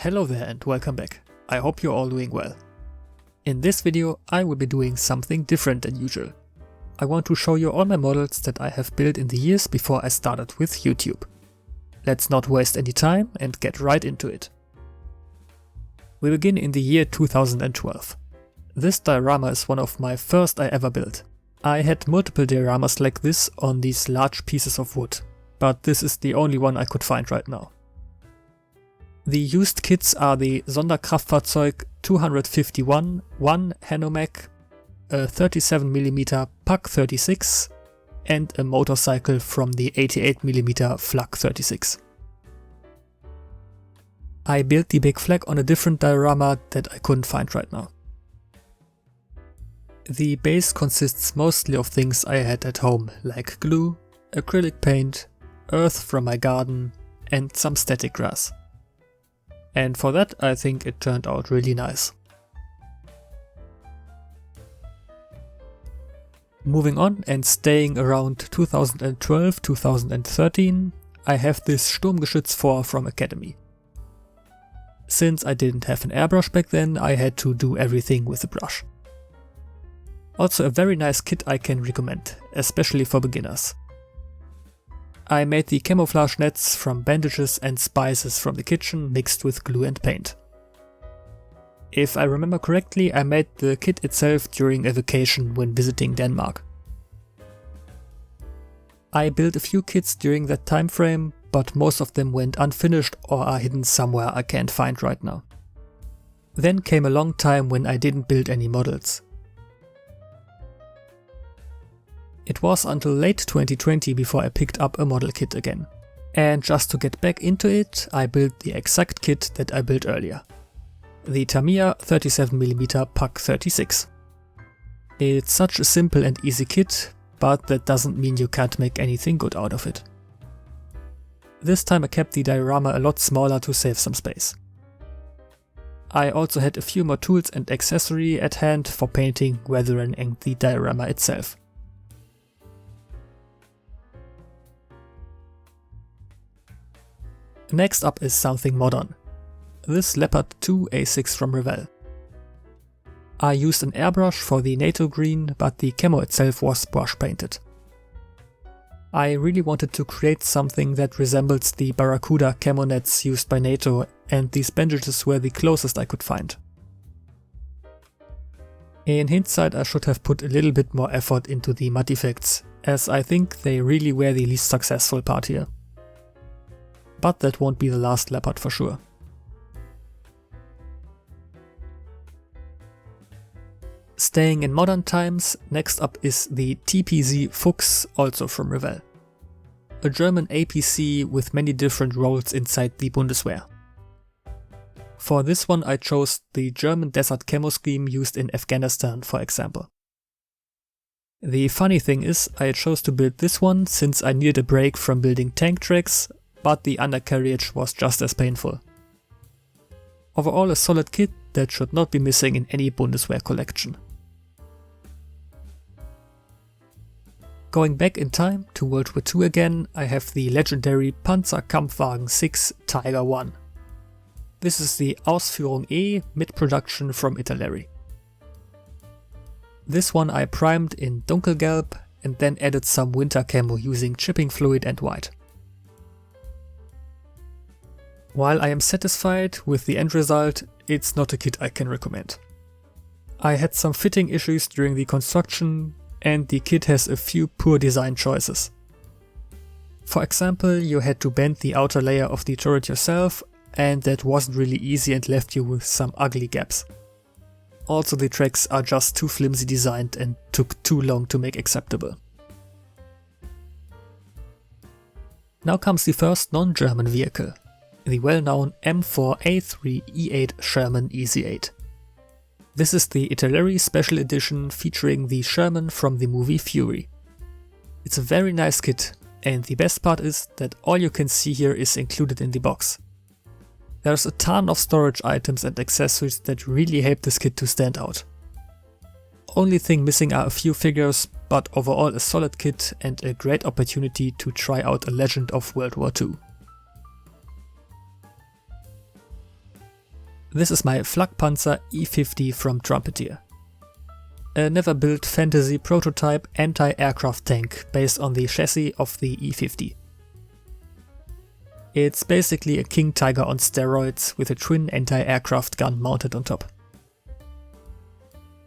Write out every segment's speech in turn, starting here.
Hello there and welcome back. I hope you're all doing well. In this video I will be doing something different than usual. I want to show you all my models that I have built in the years before I started with YouTube. Let's not waste any time and get right into it. We begin in the year 2012. This diorama is one of my first I ever built. I had multiple dioramas like this on these large pieces of wood, but this is the only one I could find right now. The used kits are the Sonderkraftfahrzeug 251, 1 Hanomag, a 37mm PAK 36 and a motorcycle from the 88mm Flak 36. I built the big flag on a different diorama that I couldn't find right now. The base consists mostly of things I had at home, like glue, acrylic paint, earth from my garden and some static grass. And for that I think it turned out really nice. Moving on and staying around 2012-2013, I have this Sturmgeschütz 4 from Academy. Since I didn't have an airbrush back then, I had to do everything with a brush. Also a very nice kit I can recommend, especially for beginners. I made the camouflage nets from bandages and spices from the kitchen mixed with glue and paint. If I remember correctly, I made the kit itself during a vacation when visiting Denmark. I built a few kits during that time frame, but most of them went unfinished or are hidden somewhere I can't find right now. Then came a long time when I didn't build any models. It was until late 2020 before I picked up a model kit again. And just to get back into it, I built the exact kit that I built earlier. The Tamiya 37mm PAK 36. It's such a simple and easy kit, but that doesn't mean you can't make anything good out of it. This time I kept the diorama a lot smaller to save some space. I also had a few more tools and accessory at hand for painting, weathering and the diorama itself. Next up is something modern. This Leopard 2 A6 from Revell. I used an airbrush for the NATO green, but the camo itself was brush painted. I really wanted to create something that resembles the Barracuda camo nets used by NATO, and these bandages were the closest I could find. In hindsight I should have put a little bit more effort into the mud effects, as I think they really were the least successful part here. But that won't be the last Leopard for sure. Staying in modern times, next up is the TPz Fuchs, also from Revell. A German APC with many different roles inside the Bundeswehr. For this one I chose the German desert camo scheme used in Afghanistan, for example. The funny thing is, I chose to build this one since I needed a break from building tank tracks, but the undercarriage was just as painful. Overall a solid kit that should not be missing in any Bundeswehr collection. Going back in time to World War II again, I have the legendary Panzerkampfwagen 6 Tiger I. This is the Ausführung E mid-production from Italeri. This one I primed in Dunkelgelb and then added some winter camo using chipping fluid and white. While I am satisfied with the end result, it's not a kit I can recommend. I had some fitting issues during the construction, and the kit has a few poor design choices. For example, you had to bend the outer layer of the turret yourself, and that wasn't really easy and left you with some ugly gaps. Also the tracks are just too flimsy designed and took too long to make acceptable. Now comes the first non-German vehicle. The well-known M4A3E8 Sherman EZ8. This is the Italeri Special Edition featuring the Sherman from the movie Fury. It's a very nice kit, and the best part is that all you can see here is included in the box. There's a ton of storage items and accessories that really help this kit to stand out. Only thing missing are a few figures, but overall a solid kit and a great opportunity to try out a legend of World War II. This is my Flakpanzer E50 from Trumpeter. A never-built fantasy prototype anti-aircraft tank based on the chassis of the E50. It's basically a King Tiger on steroids with a twin anti-aircraft gun mounted on top.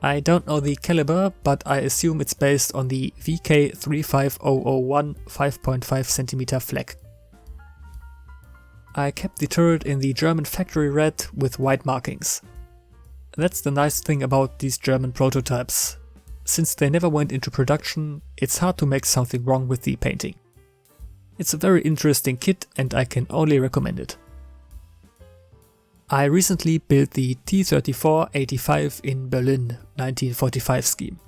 I don't know the caliber, but I assume it's based on the VK35001 5.5 cm flak. I kept the turret in the German factory red with white markings. That's the nice thing about these German prototypes. Since they never went into production, it's hard to make something wrong with the painting. It's a very interesting kit and I can only recommend it. I recently built the T-34-85 in Berlin 1945 scheme.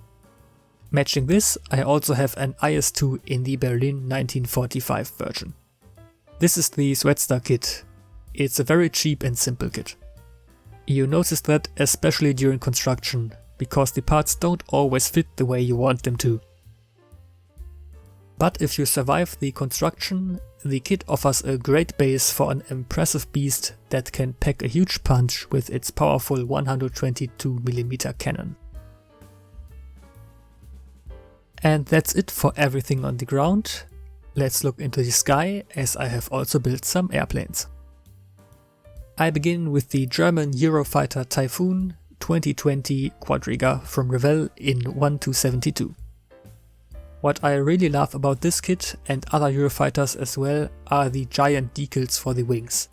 Matching this, I also have an IS-2 in the Berlin 1945 version. This is the Zvezda kit. It's a very cheap and simple kit. You notice that especially during construction, because the parts don't always fit the way you want them to. But if you survive the construction, the kit offers a great base for an impressive beast that can pack a huge punch with its powerful 122mm cannon. And that's it for everything on the ground. Let's look into the sky, as I have also built some airplanes. I begin with the German Eurofighter Typhoon 2020 Quadriga from Revell in 1-72. What I really love about this kit and other Eurofighters as well are the giant decals for the wings.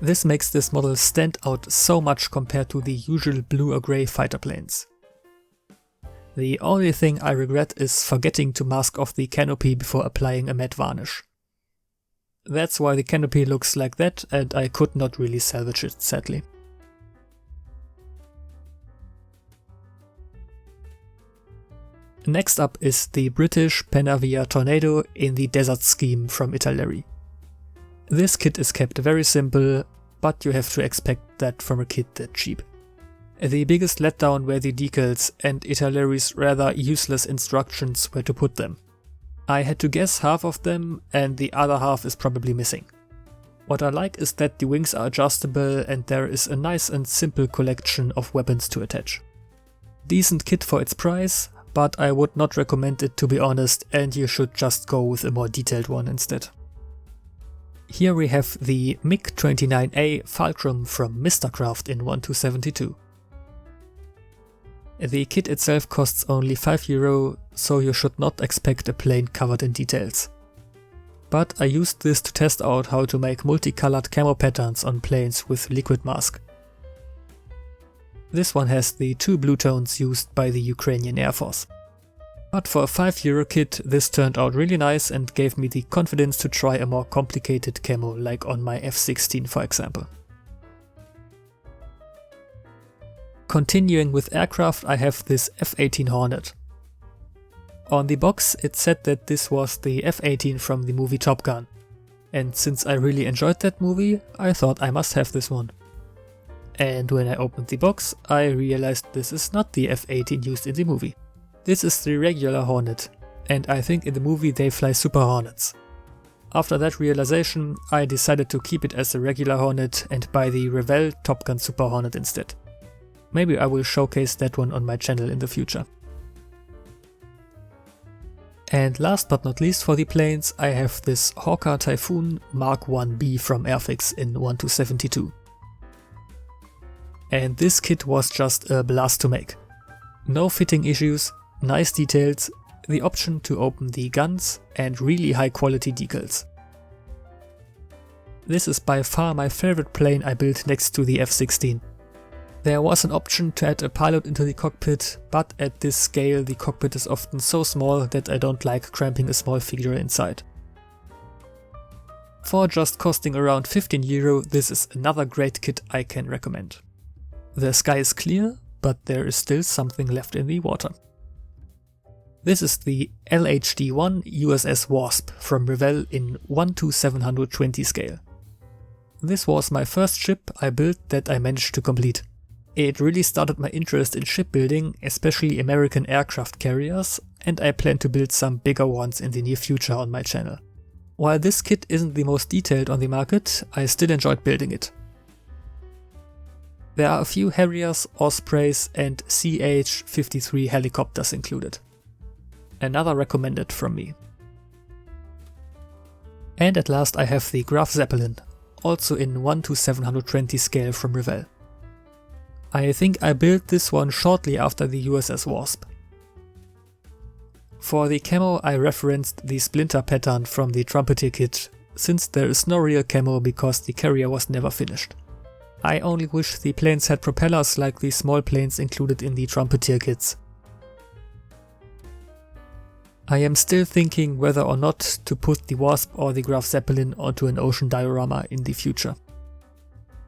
This makes this model stand out so much compared to the usual blue or grey fighter planes. The only thing I regret is forgetting to mask off the canopy before applying a matte varnish. That's why the canopy looks like that and I could not really salvage it, sadly. Next up is the British Italeri Tornado in the desert scheme from Italeri. This kit is kept very simple, but you have to expect that from a kit that cheap. The biggest letdown were the decals and Italeri's rather useless instructions where to put them. I had to guess half of them and the other half is probably missing. What I like is that the wings are adjustable and there is a nice and simple collection of weapons to attach. Decent kit for its price, but I would not recommend it to be honest, and you should just go with a more detailed one instead. Here we have the MiG-29A Fulcrum from Mistercraft in 1-72. The kit itself costs only €5, so you should not expect a plane covered in details. But I used this to test out how to make multicolored camo patterns on planes with liquid mask. This one has the 2 blue tones used by the Ukrainian Air Force. But for a €5 kit, this turned out really nice and gave me the confidence to try a more complicated camo like on my F-16 for example. Continuing with aircraft, I have this F-18 Hornet. On the box it said that this was the F-18 from the movie Top Gun. And since I really enjoyed that movie, I thought I must have this one. And when I opened the box, I realized this is not the F-18 used in the movie. This is the regular Hornet, and I think in the movie they fly Super Hornets. After that realization, I decided to keep it as a regular Hornet and buy the Revell Top Gun Super Hornet instead. Maybe I will showcase that one on my channel in the future. And last but not least for the planes, I have this Hawker Typhoon Mark 1B from Airfix in 1-72. And this kit was just a blast to make. No fitting issues, nice details, the option to open the guns and really high quality decals. This is by far my favorite plane I built next to the F-16. There was an option to add a pilot into the cockpit, but at this scale the cockpit is often so small that I don't like cramping a small figure inside. For just costing around €15, this is another great kit I can recommend. The sky is clear, but there is still something left in the water. This is the LHD-1 USS Wasp from Revell in 1-720 scale. This was my first ship I built that I managed to complete. It really started my interest in shipbuilding, especially American aircraft carriers, and I plan to build some bigger ones in the near future on my channel. While this kit isn't the most detailed on the market, I still enjoyed building it. There are a few Harriers, Ospreys and CH-53 helicopters included. Another recommended from me. And at last I have the Graf Zeppelin, also in 1:720 scale from Revell. I think I built this one shortly after the USS Wasp. For the camo I referenced the splinter pattern from the Trumpeter kit, since there is no real camo because the carrier was never finished. I only wish the planes had propellers like the small planes included in the Trumpeter kits. I am still thinking whether or not to put the Wasp or the Graf Zeppelin onto an ocean diorama in the future.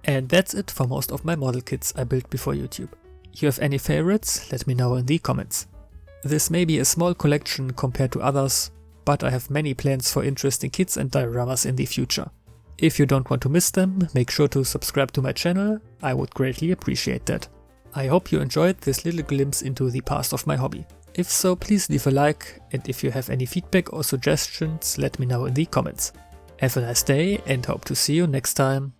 And that's it for most of my model kits I built before YouTube. You have any favorites? Let me know in the comments. This may be a small collection compared to others, but I have many plans for interesting kits and dioramas in the future. If you don't want to miss them, make sure to subscribe to my channel, I would greatly appreciate that. I hope you enjoyed this little glimpse into the past of my hobby. If so, please leave a like, and if you have any feedback or suggestions, let me know in the comments. Have a nice day and hope to see you next time.